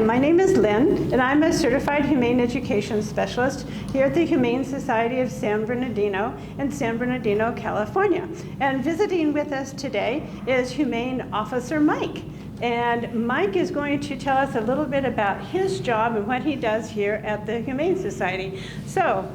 my name is Lynn, and I'm a certified humane education specialist here at the Humane Society of San Bernardino in San Bernardino, California. And visiting with us today is Humane Officer Mike. And Mike is going to tell us a little bit about his job and what he does here at the Humane Society. So,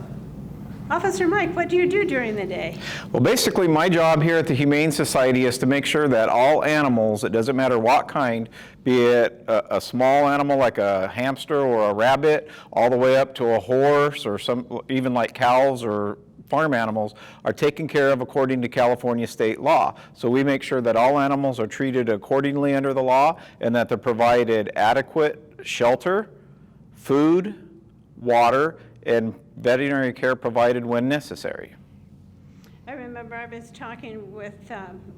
Officer Mike, what do you do during the day? Well, basically my job here at the Humane Society is to make sure that all animals, it doesn't matter what kind, be it a small animal like a hamster or a rabbit, all the way up to a horse or some, even like cows or farm animals, are taken care of according to California state law. So we make sure that all animals are treated accordingly under the law and that they're provided adequate shelter, food, water, and veterinary care provided when necessary. I remember I was talking with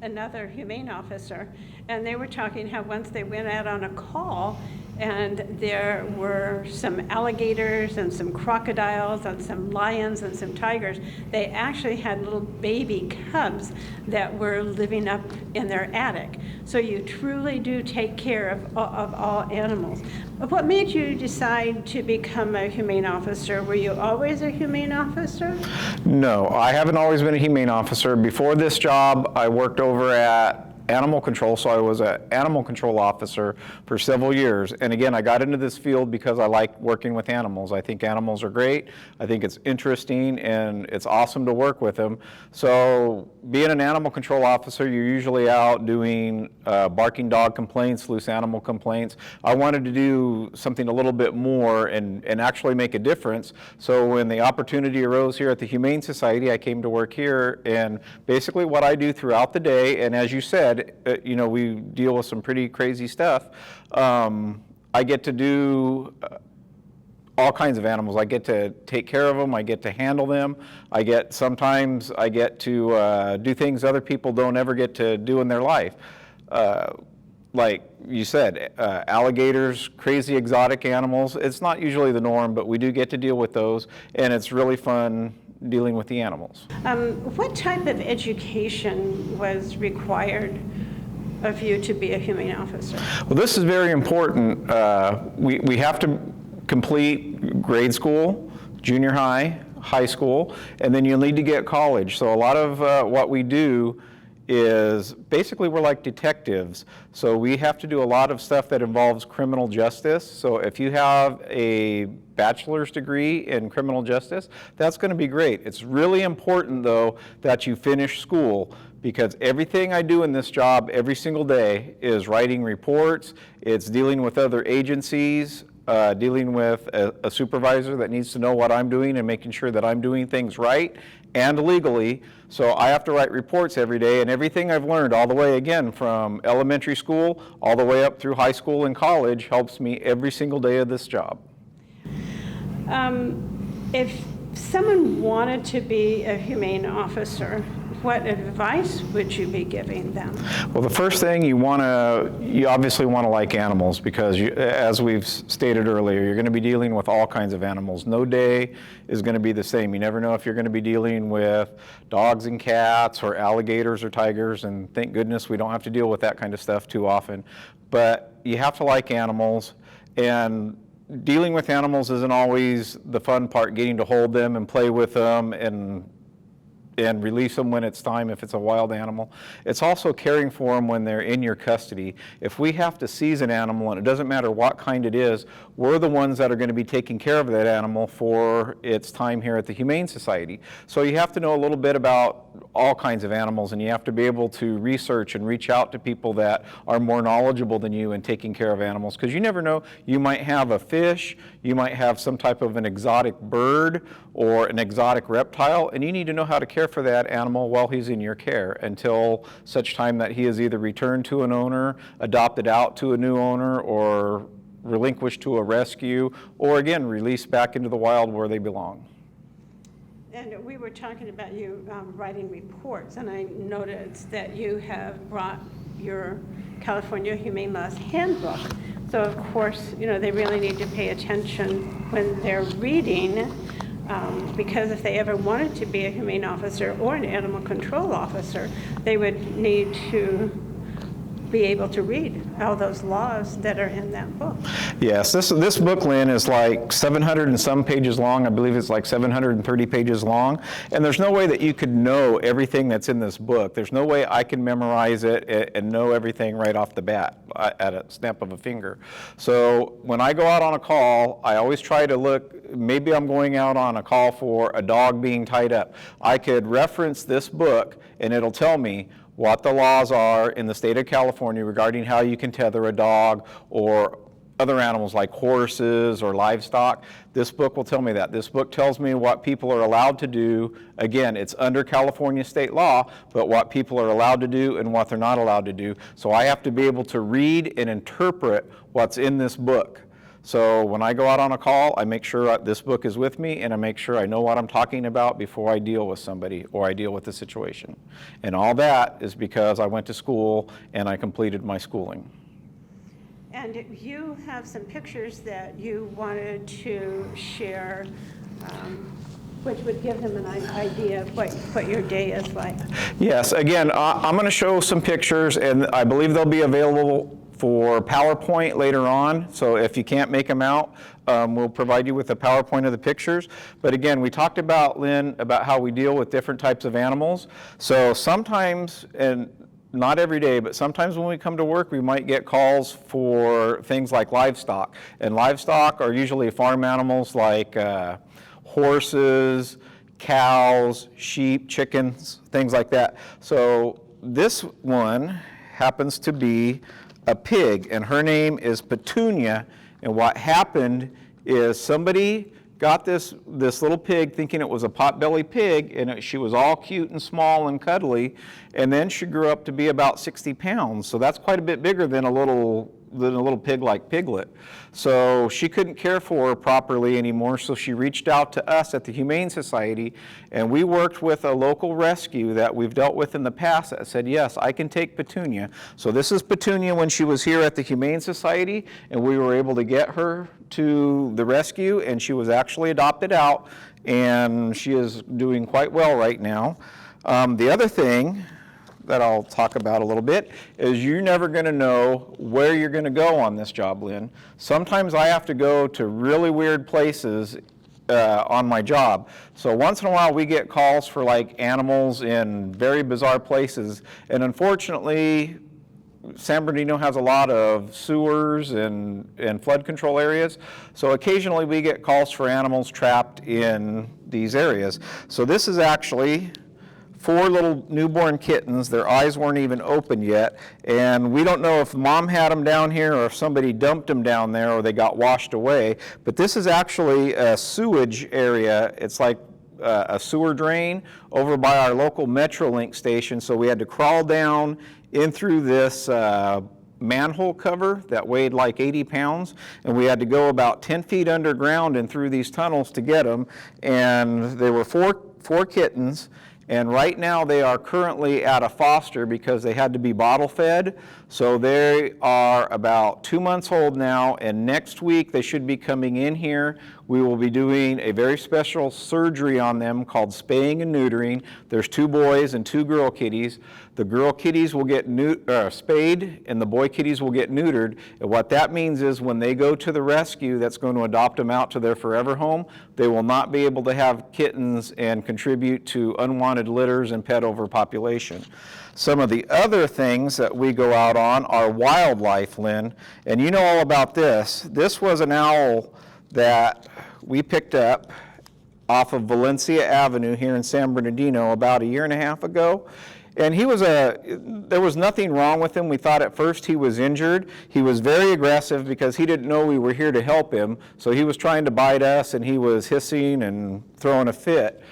another humane officer, and they were talking how once they went out on a call and there were some alligators and some crocodiles and some lions and some tigers. They actually had little baby cubs that were living up in their attic. So you truly do take care of all animals. What made you decide to become a humane officer? Were you always a humane officer? No, I haven't always been a humane officer. Before this job, I worked over at animal control, so I was an animal control officer for several years. And again, I got into this field because I like working with animals. I think animals are great. I think it's interesting and it's awesome to work with them. So being an animal control officer, you're usually out doing barking dog complaints, loose animal complaints. I wanted to do something a little bit more and actually make a difference. So when the opportunity arose here at the Humane Society, I came to work here, and basically what I do throughout the day, and as you said, you know, we deal with some pretty crazy stuff. I get to do all kinds of animals. I get to take care of them. I get to handle them. Sometimes I get to do things other people don't ever get to do in their life. Like you said, alligators, crazy exotic animals. It's not usually the norm, but we do get to deal with those, and it's really fun dealing with the animals. What type of education was required of you to be a humane officer? Well, this is very important. We have to complete grade school, junior high, high school, and then you'll need to get college. So a lot of what we do is basically we're like detectives. So we have to do a lot of stuff that involves criminal justice. So if you have a bachelor's degree in criminal justice, that's going to be great. It's really important though that you finish school, because everything I do in this job every single day is writing reports, it's dealing with other agencies, dealing with a supervisor that needs to know what I'm doing and making sure that I'm doing things right and legally. So I have to write reports every day, and everything I've learned all the way, again, from elementary school all the way up through high school and college helps me every single day of this job. If someone wanted to be a humane officer, what advice would you be giving them? Well, the first thing you obviously want to like animals, because as we've stated earlier, you're going to be dealing with all kinds of animals. No day is going to be the same. You never know if you're going to be dealing with dogs and cats or alligators or tigers, and thank goodness we don't have to deal with that kind of stuff too often. But you have to like animals, and dealing with animals isn't always the fun part, getting to hold them and play with them and release them when it's time if it's a wild animal. It's also caring for them when they're in your custody. If we have to seize an animal, and it doesn't matter what kind it is, we're the ones that are going to be taking care of that animal for its time here at the Humane Society. So you have to know a little bit about all kinds of animals, and you have to be able to research and reach out to people that are more knowledgeable than you in taking care of animals, because you never know, you might have a fish, you might have some type of an exotic bird or an exotic reptile, and you need to know how to care for that animal while he's in your care until such time that he is either returned to an owner, adopted out to a new owner, or relinquished to a rescue, or again, released back into the wild where they belong. And we were talking about you writing reports, and I noticed that you have brought your California Humane Laws Handbook. So of course, you know, they really need to pay attention when they're reading, because if they ever wanted to be a humane officer or an animal control officer, they would need to be able to read all those laws that are in that book. Yes, this book, Lynn, is like 700 and some pages long. I believe it's like 730 pages long. And there's no way that you could know everything that's in this book. There's no way I can memorize it and know everything right off the bat at a snap of a finger. So when I go out on a call, I always try to look, maybe I'm going out on a call for a dog being tied up. I could reference this book and it'll tell me what the laws are in the state of California regarding how you can tether a dog or other animals like horses or livestock. This book will tell me that. This book tells me what people are allowed to do. Again, it's under California state law, but what people are allowed to do and what they're not allowed to do. So I have to be able to read and interpret what's in this book. So when I go out on a call, I make sure this book is with me and I make sure I know what I'm talking about before I deal with somebody or I deal with the situation. And all that is because I went to school and I completed my schooling. And you have some pictures that you wanted to share, which would give them an idea of what your day is like. Yes, again, I'm going to show some pictures and I believe they'll be available for PowerPoint later on, so if you can't make them out, we'll provide you with a PowerPoint of the pictures. But again, we talked about, Lynn, about how we deal with different types of animals. So sometimes, and not every day, but sometimes when we come to work, we might get calls for things like livestock. And livestock are usually farm animals like horses, cows, sheep, chickens, things like that. So this one happens to be a pig, and her name is Petunia. And what happened is somebody got this little pig thinking it was a potbelly pig, and she was all cute and small and cuddly, and then she grew up to be about 60 pounds. So that's quite a bit bigger than a little pig like Piglet. So she couldn't care for her properly anymore, so she reached out to us at the Humane Society, and we worked with a local rescue that we've dealt with in the past that said, yes, I can take Petunia. So this is Petunia when she was here at the Humane Society, and we were able to get her to the rescue, and she was actually adopted out, and she is doing quite well right now. The other thing that I'll talk about a little bit is you're never going to know where you're going to go on this job, Lynn. Sometimes I have to go to really weird places on my job. So once in a while we get calls for like animals in very bizarre places, and unfortunately San Bernardino has a lot of sewers and flood control areas, so occasionally we get calls for animals trapped in these areas. So this is actually 4 little newborn kittens. Their eyes weren't even open yet, and we don't know if mom had them down here or if somebody dumped them down there or they got washed away, but this is actually a sewage area. It's like a sewer drain over by our local Metrolink station, so we had to crawl down in through this manhole cover that weighed like 80 pounds, and we had to go about 10 feet underground and through these tunnels to get them, and there were four kittens. And right now they are currently at a foster because they had to be bottle fed. So they are about 2 months old now, and next week they should be coming in here. We will be doing a very special surgery on them called spaying and neutering. There's 2 boys and 2 girl kitties. The girl kitties will get spayed and the boy kitties will get neutered. And what that means is when they go to the rescue that's going to adopt them out to their forever home, they will not be able to have kittens and contribute to unwanted litters and pet overpopulation. Some of the other things that we go out on are wildlife, Lynn, and you know all about this. This was an owl that we picked up off of Valencia Avenue here in San Bernardino about 1.5 years ago. And there was nothing wrong with him. We thought at first he was injured. He was very aggressive because he didn't know we were here to help him. So he was trying to bite us and he was hissing and throwing a fit.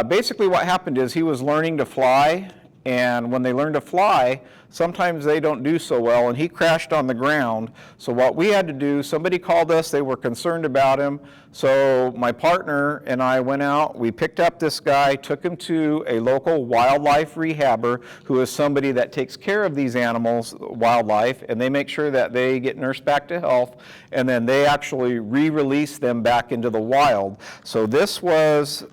Basically what happened is he was learning to fly, and when they learn to fly, sometimes they don't do so well, and he crashed on the ground. So what we had to do, somebody called us, they were concerned about him. So my partner and I went out, we picked up this guy, took him to a local wildlife rehabber who is somebody that takes care of these animals, wildlife, and they make sure that they get nursed back to health, and then they actually re-release them back into the wild. So this was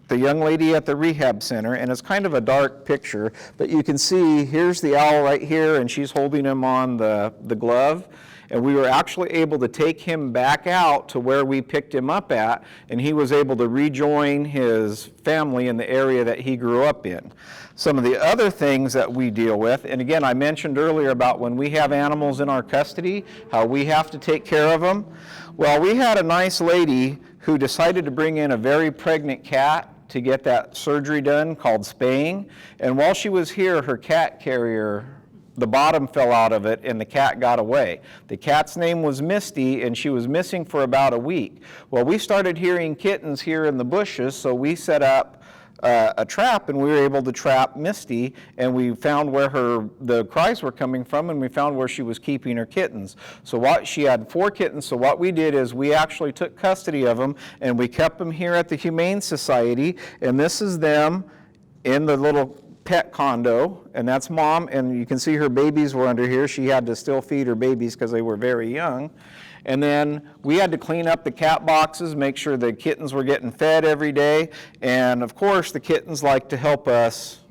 the young lady at the rehab center, and it's kind of a dark picture, but you can see here's the owl right here, and she's holding him on the glove. And we were actually able to take him back out to where we picked him up at, and he was able to rejoin his family in the area that he grew up in. Some of the other things that we deal with, and again, I mentioned earlier about when we have animals in our custody, how we have to take care of them. Well, we had a nice lady who decided to bring in a very pregnant cat to get that surgery done called spaying. And while she was here, her cat carrier, the bottom fell out of it and the cat got away. The cat's name was Misty, and she was missing for about a week. Well, we started hearing kittens here in the bushes, so we set up a trap, and we were able to trap Misty, and we found where the cries were coming from, and we found where she was keeping her kittens. So she had 4 kittens, so what we did is we actually took custody of them, and we kept them here at the Humane Society, and this is them in the little pet condo, and that's Mom, and you can see her babies were under here. She had to still feed her babies because they were very young. And then we had to clean up the cat boxes, make sure the kittens were getting fed every day, and of course the kittens like to help us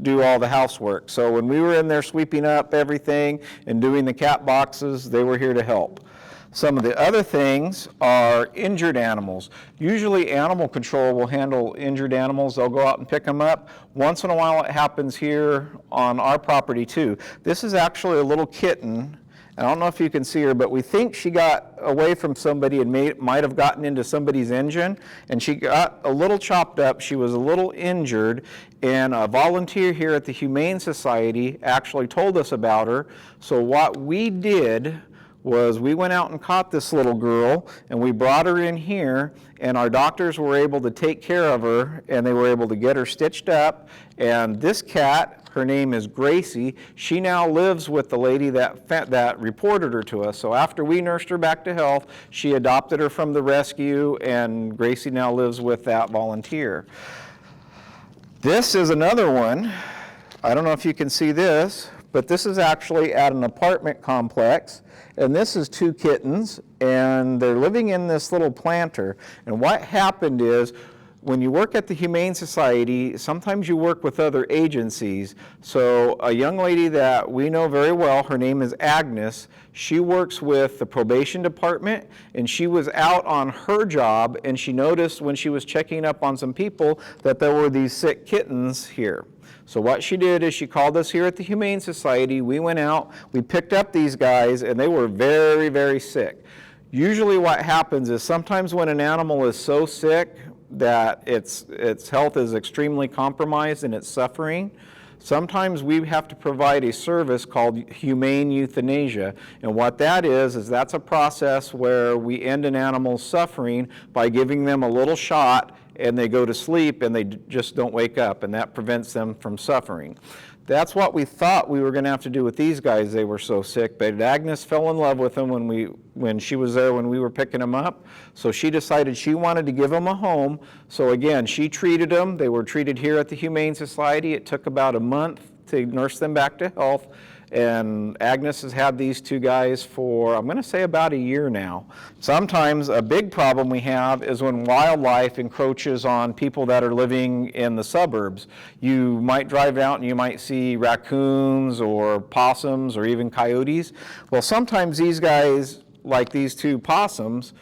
do all the housework. So when we were in there sweeping up everything and doing the cat boxes, they were here to help. Some of the other things are injured animals. Usually animal control will handle injured animals. They'll go out and pick them up. Once in a while it happens here on our property too. This is actually a little kitten. I don't know if you can see her, but we think she got away from somebody and might have gotten into somebody's engine, and she got a little chopped up. She was a little injured, and a volunteer here at the Humane Society actually told us about her. So what we did was we went out and caught this little girl, and we brought her in here, and our doctors were able to take care of her, and they were able to get her stitched up. And this cat, her name is Gracie. She now lives with the lady that reported her to us. So after we nursed her back to health, she adopted her from the rescue, and Gracie now lives with that volunteer. This is another one. I don't know if you can see this, but this is actually at an apartment complex, and this is 2 kittens, and they're living in this little planter. And what happened is, when you work at the Humane Society, sometimes you work with other agencies. So a young lady that we know very well, her name is Agnes, she works with the probation department, and she was out on her job, and she noticed when she was checking up on some people that there were these sick kittens here. So what she did is she called us here at the Humane Society. We went out, we picked up these guys, and they were very, very sick. Usually what happens is sometimes when an animal is so sick that its health is extremely compromised and it's suffering, sometimes we have to provide a service called humane euthanasia. And what that is that's a process where we end an animal's suffering by giving them a little shot, and they go to sleep and they just don't wake up, and that prevents them from suffering. That's what we thought we were going to have to do with these guys. They were so sick, but Agnes fell in love with them when she was there when we were picking them up. So she decided she wanted to give them a home. So again, she treated them. They were treated here at the Humane Society. It took about a month to nurse them back to health. And Agnes has had these 2 guys for, I'm going to say, about a year now. Sometimes a big problem we have is when wildlife encroaches on people that are living in the suburbs. You might drive out and you might see raccoons or possums or even coyotes. Well, sometimes these guys, like these 2 possums,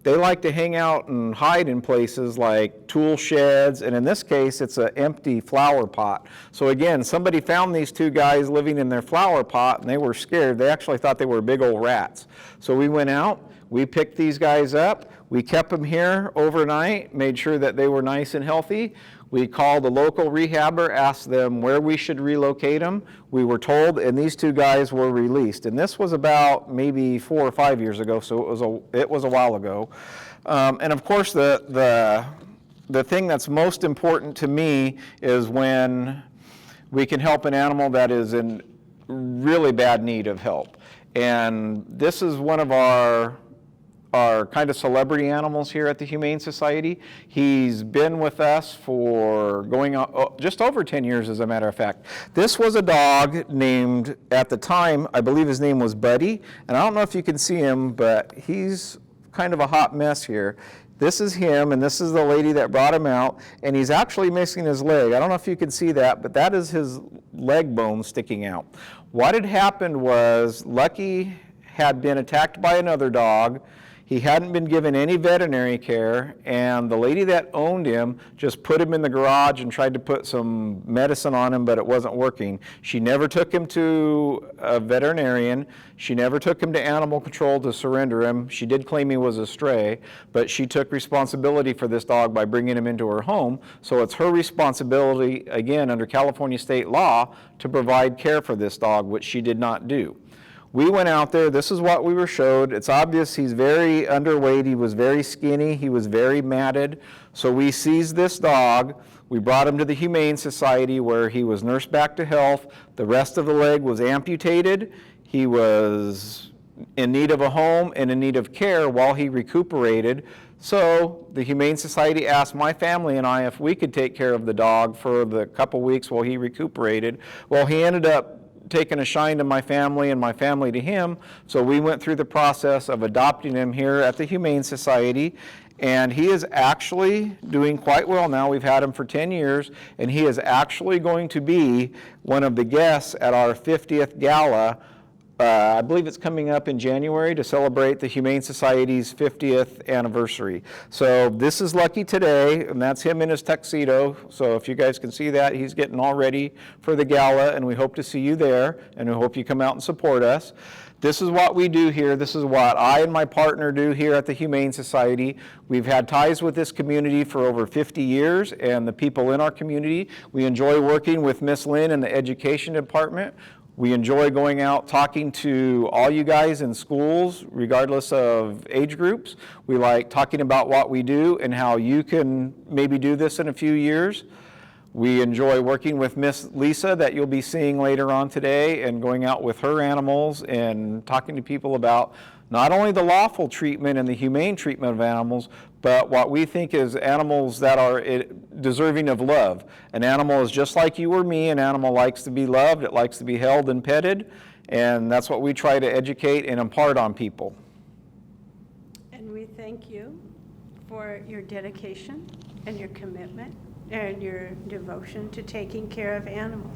they like to hang out and hide in places like tool sheds, and in this case, it's an empty flower pot. So again, somebody found these 2 guys living in their flower pot, and they were scared. They actually thought they were big old rats. So we went out, we picked these guys up, we kept them here overnight, made sure that they were nice and healthy. We called a local rehabber, asked them where we should relocate them. We were told, and these 2 guys were released. And this was about maybe 4 or 5 years ago, so it was a while ago. And of course, the thing that's most important to me is when we can help an animal that is in really bad need of help. And this is one of our kind of celebrity animals here at the Humane Society. He's been with us for going on just over 10 years, as a matter of fact. This was a dog named, at the time, I believe his name was Buddy, and I don't know if you can see him, but he's kind of a hot mess here. This is him, and this is the lady that brought him out, and he's actually missing his leg. I don't know if you can see that, but that is his leg bone sticking out. What had happened was Lucky had been attacked by another dog. He hadn't been given any veterinary care, and the lady that owned him just put him in the garage and tried to put some medicine on him, but it wasn't working. She never took him to a veterinarian. She never took him to animal control to surrender him. She did claim he was a stray, but she took responsibility for this dog by bringing him into her home. So it's her responsibility, again, under California state law, to provide care for this dog, which she did not do. We went out there, this is what we were showed. It's obvious he's very underweight, he was very skinny, he was very matted. So we seized this dog, we brought him to the Humane Society where he was nursed back to health. The rest of the leg was amputated. He was in need of a home and in need of care while he recuperated. So the Humane Society asked my family and I if we could take care of the dog for the couple weeks while he recuperated. Well, he ended up taken a shine to my family and my family to him, so we went through the process of adopting him here at the Humane Society, and he is actually doing quite well now. We've had him for 10 years, and he is actually going to be one of the guests at our 50th gala. I believe it's coming up in January to celebrate the Humane Society's 50th anniversary. So this is Lucky today, and that's him in his tuxedo. So if you guys can see that, he's getting all ready for the gala, and we hope to see you there, and we hope you come out and support us. This is what we do here. This is what I and my partner do here at the Humane Society. We've had ties with this community for over 50 years, and the people in our community. We enjoy working with Miss Lynn in the education department. We enjoy going out talking to all you guys in schools, regardless of age groups. We like talking about what we do and how you can maybe do this in a few years. We enjoy working with Miss Lisa that you'll be seeing later on today, and going out with her animals and talking to people about not only the lawful treatment and the humane treatment of animals, but what we think is animals that are deserving of love. An animal is just like you or me. An animal likes to be loved. It likes to be held and petted, and that's what we try to educate and impart on people. And we thank you for your dedication and your commitment and your devotion to taking care of animals.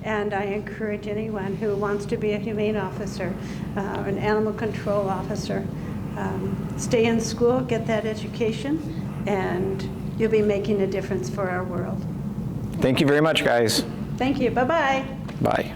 And I encourage anyone who wants to be a humane officer, an animal control officer, stay in school, get that education, and you'll be making a difference for our world. Thank you very much, guys. Thank you. Bye-bye. Bye.